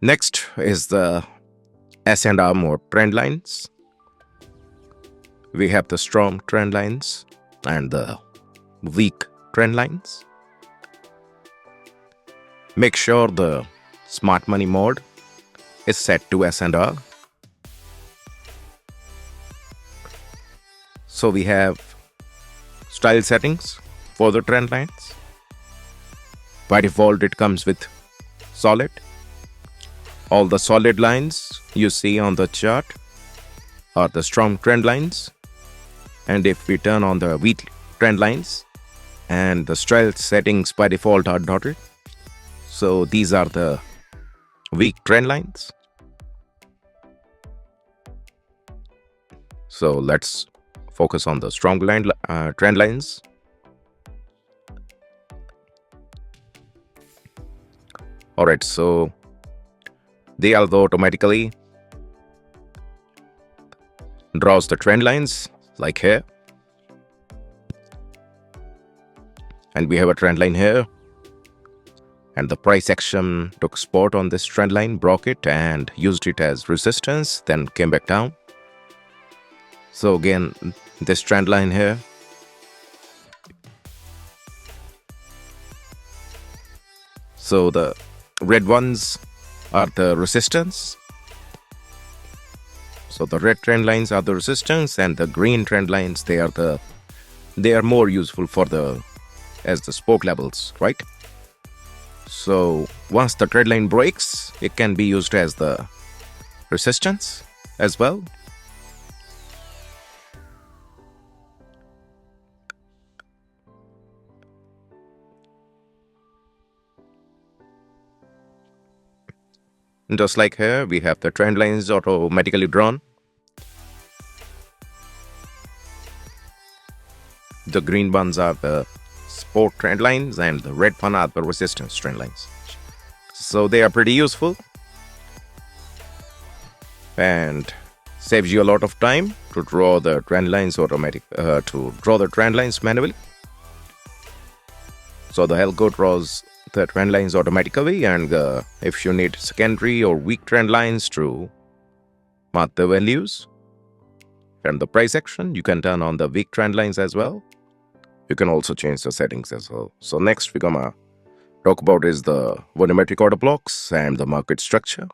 Next is the S and R mode trend lines. We have the strong trend lines and the weak trend lines. Make sure the smart money mode is set to S and R. So we have style settings for the trend lines. By default, it comes with solid. All the solid lines you see on the chart are the strong trend lines. And if we turn on the weak trend lines, and the style settings by default are dotted. So these are the weak trend lines. So let's focus on the strong trend lines. All right, so the algo automatically draws the trend lines like here. And we have a trend line here. And the price action took spot on this trend line, broke it and used it as resistance, then came back down. So again, this trend line here. So the red ones are the resistance. So the red trend lines are the resistance, and the green trend lines, they are more useful for as the support levels, right? So once the trend line breaks, it can be used as the resistance as well. Just like here, we have the trend lines automatically drawn. The green ones are the support trend lines and the red one are the resistance trend lines. So they are pretty useful and saves you a lot of time to draw the trend lines manually. So the Algo draws the trend lines automatically, and if you need secondary or weak trend lines to mark the values and the price action, you can turn on the weak trend lines as well. You can also change the settings as well. So next we're gonna talk about is the volumetric order blocks and the market structure.